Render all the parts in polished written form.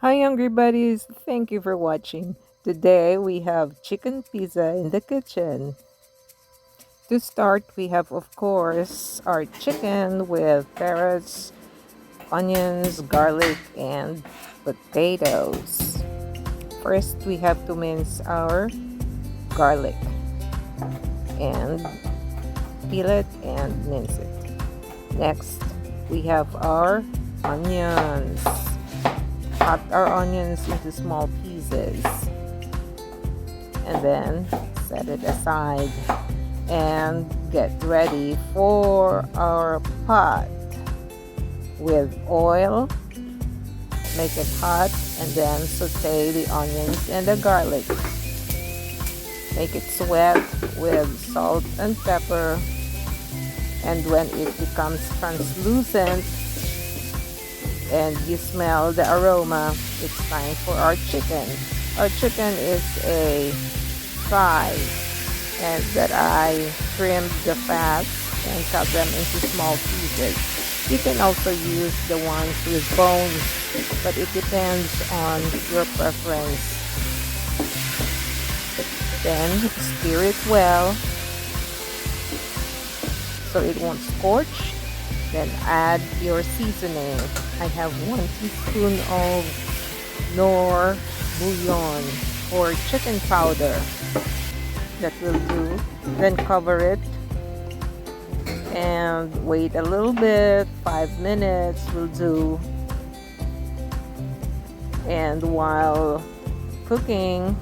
Hi, hungry buddies. Thank you for watching. Today we have chicken pizza in the kitchen. To start, we have, of course, our chicken with carrots, onions, garlic, and potatoes. First, we have to mince our garlic and peel it and mince it. Next, we have our onions. Cut our onions into small pieces and then set it aside and get ready for our pot with oil. Make it hot and then saute the onions and the garlic. Make it sweat with salt and pepper, and when it becomes translucent and you smell the aroma, it's time for our chicken. Our chicken is a thigh and that I trimmed the fat and cut them into small pieces. You can also use the ones with bones, but it depends on your preference. Then stir it well so it won't scorch. Then add your seasoning. I have 1 teaspoon of nor bouillon or chicken powder. That will do. Then cover it and wait a little bit. 5 minutes will do. And while cooking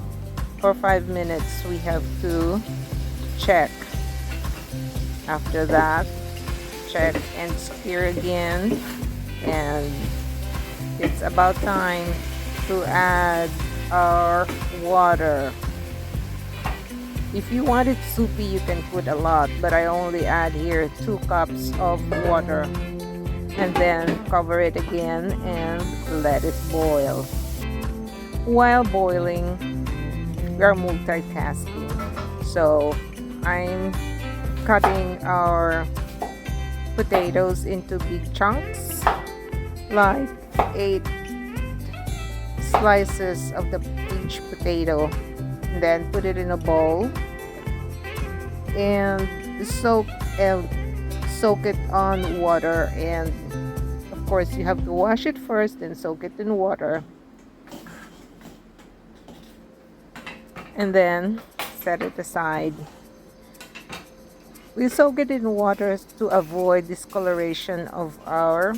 for 5 minutes, we have to check. After that, check and stir again, and it's about time to add our water. If you want it soupy, you can put a lot, but I only add here 2 cups of water, and then cover it again and let it boil. While boiling, we are multitasking, so I'm cutting our potatoes into big chunks, like 8 slices of each potato. And then put it in a bowl and soak it on water, and of course you have to wash it first and soak it in water, and then set it aside. We soak it in water to avoid discoloration of our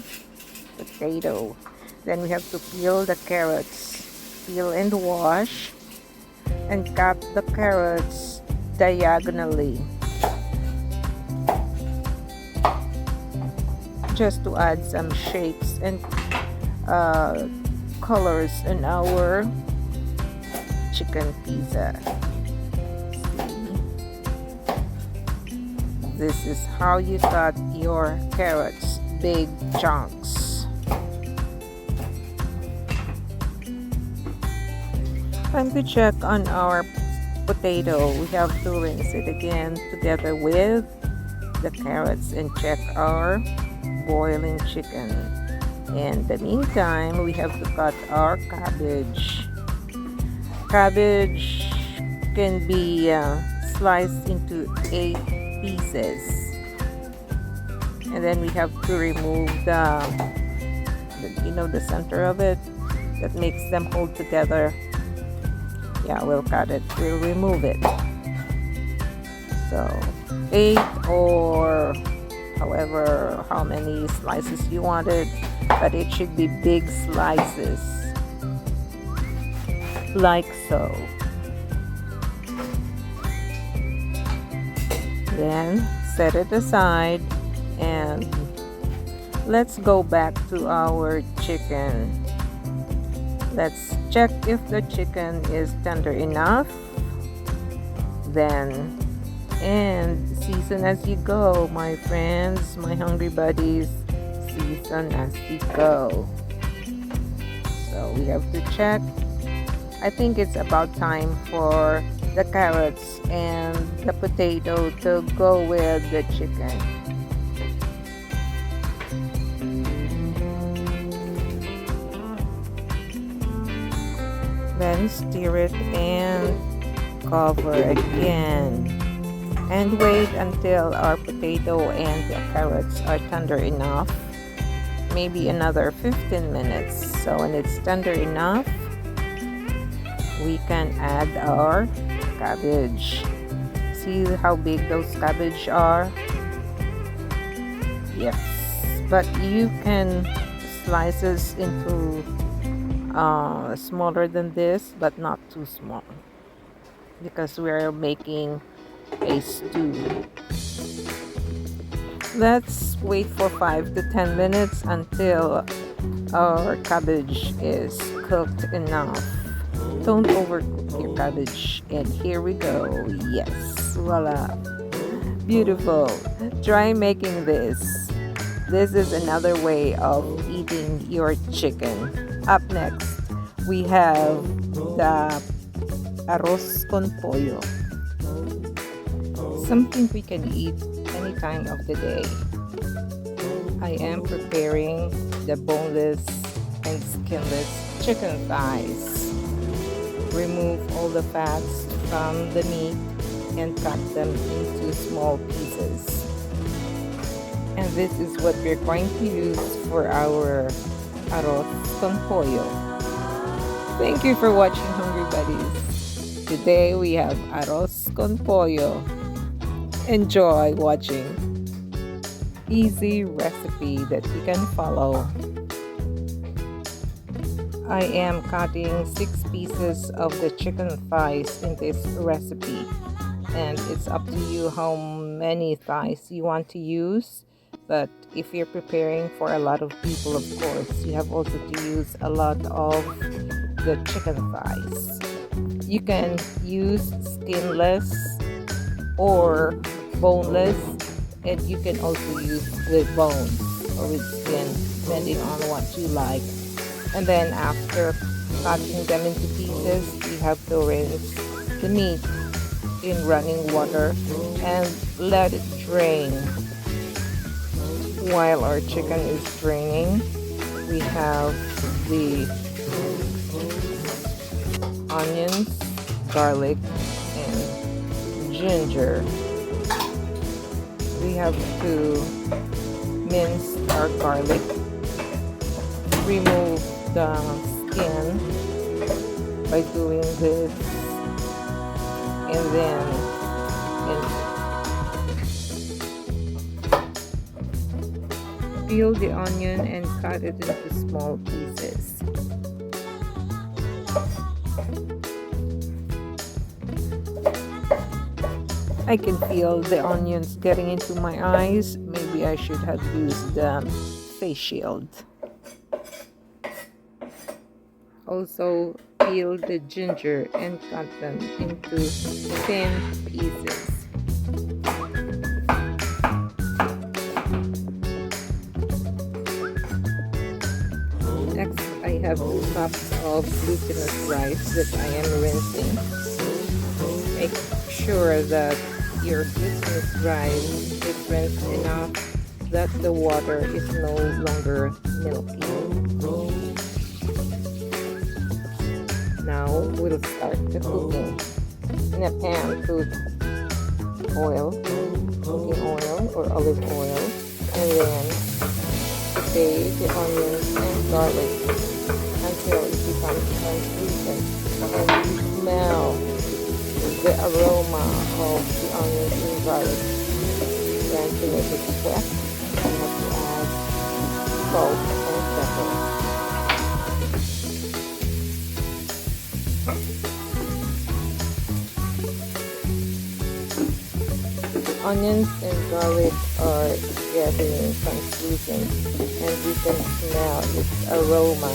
potato. Then we have to peel the carrots. Peel and wash, and cut the carrots diagonally, just to add some shapes and colors in our chicken pizza. This is how you cut your carrots, big chunks. Time to check on our potato. We have to rinse it again together with the carrots and check our boiling chicken. In the meantime, we have to cut our cabbage. Cabbage can be sliced into 8 pieces, and then we have to remove the center of it that makes them hold together. Yeah, we'll cut it, we'll remove it. So 8 or how many slices you wanted, but it should be big slices, like so. Then set it aside, and let's go back to our chicken. Let's check if the chicken is tender enough. Then and season as you go, my friends, my hungry buddies. Season as you go. So we have to check. I think it's about time for the carrots and the potato to go with the chicken. Then stir it and cover again. And wait until our potato and the carrots are tender enough. Maybe another 15 minutes. So when it's tender enough, we can add our cabbage. See how big those cabbage are? Yes. But you can slice this into smaller than this, but not too small, because we're making a stew. Let's wait for 5 to 10 minutes until our cabbage is cooked enough. Don't overcook your cabbage. And here we go. Yes, voila. Beautiful. Try making this. This is another way of eating your chicken. Up next, we have the Arroz con Pollo. Something we can eat any time of the day. I am preparing the boneless and skinless chicken thighs. Remove all the fats from the meat and cut them into small pieces. And this is what we're going to use for our Arroz con Pollo. Thank you for watching, Hungry Buddies. Today we have Arroz con Pollo. Enjoy watching. Easy recipe that you can follow. I am cutting 6 pieces of the chicken thighs in this recipe, and it's up to you how many thighs you want to use. But if you're preparing for a lot of people, of course, you have also to use a lot of the chicken thighs. You can use skinless or boneless, and you can also use with bones or with skin, depending on what you like. And then after cutting them into pieces, you have to rinse the meat in running water and let it drain. While our chicken is draining, we have the onions, garlic, and ginger. We have to mince our garlic, remove the skin by doing this, and then peel the onion and cut it into small pieces. I can feel the onions getting into my eyes. Maybe I should have used the face shield. Also, peel the ginger and cut them into thin pieces. Next, I have 2 cups of glutinous rice that I am rinsing. Make sure that your glutinous rice is rinsed enough that the water is no longer milky. Now we'll start the cooking. In a pan, put oil, cooking oil or olive oil, and then saute the onions and garlic until it becomes translucent, and you smell the aroma of the onions and garlic. Then to make it wet, you have to add salt and pepper. Onions and garlic are getting translucent, and you can smell its aroma,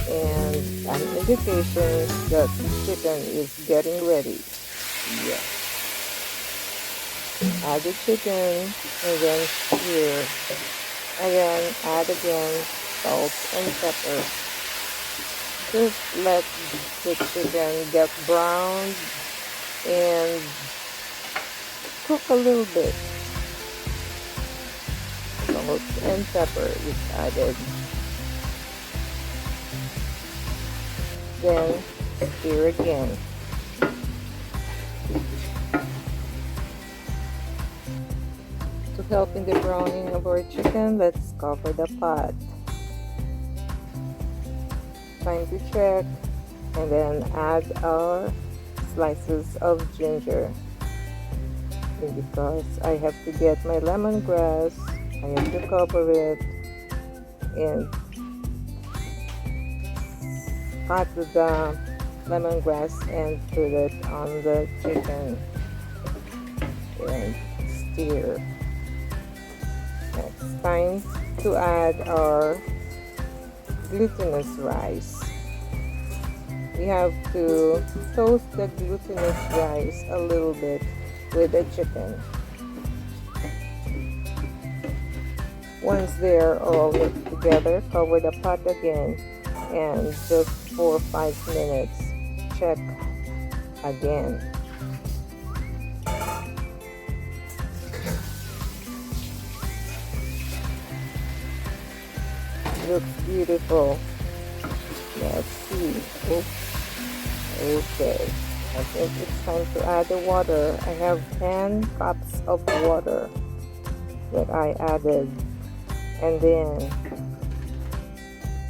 and an indication that chicken is getting ready. Yes. Add the chicken and then stir. Again, add again salt and pepper. Just let the chicken get browned and cook a little bit. Salt and pepper is added. Then stir again. To help in the browning of our chicken, let's cover the pot. Time to check, and then add our slices of ginger. And because I have to get my lemongrass, I have to cover it and cut the lemongrass and put it on the chicken and stir. Next, time to add our glutinous rice. We have to toast the glutinous rice a little bit with the chicken. Once they're all mixed together, cover the pot again and just for 5 minutes check again. Looks beautiful. Let's see. Oops. Okay, I think it's time to add the water. I have 10 cups of water that I added, and then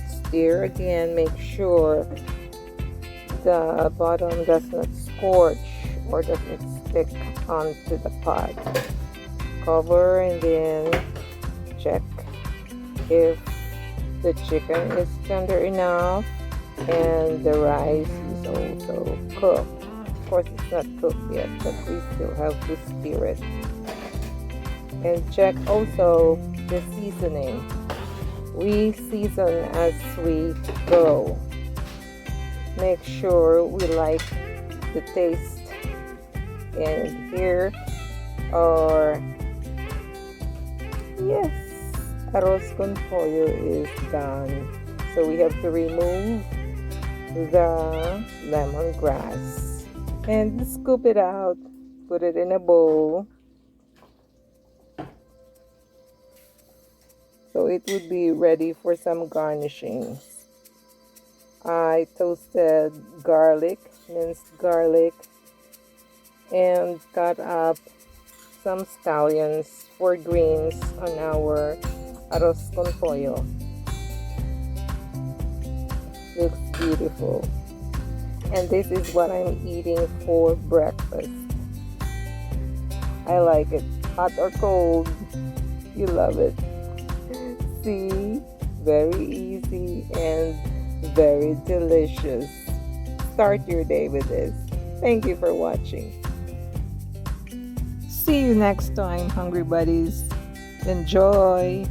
stir again. Make sure the bottom does not scorch or doesn't stick onto the pot. Cover and then check if the chicken is tender enough and the rice is also cooked. Of course, it's not cooked yet, but we still have to stir it. And check also the seasoning. We season as we go. Make sure we like the taste. And here are, yes, Arroz con Pollo is done. So we have to remove the lemongrass and scoop it out, put it in a bowl. So it would be ready for some garnishings. I toasted garlic, minced garlic, and cut up some scallions for greens on our Arroz con Pollo. Looks beautiful. And this is what I'm eating for breakfast. I like it hot or cold. You love it. See, very easy and very delicious. Start your day with this. Thank you for watching. See you next time, Hungry Buddies. Enjoy!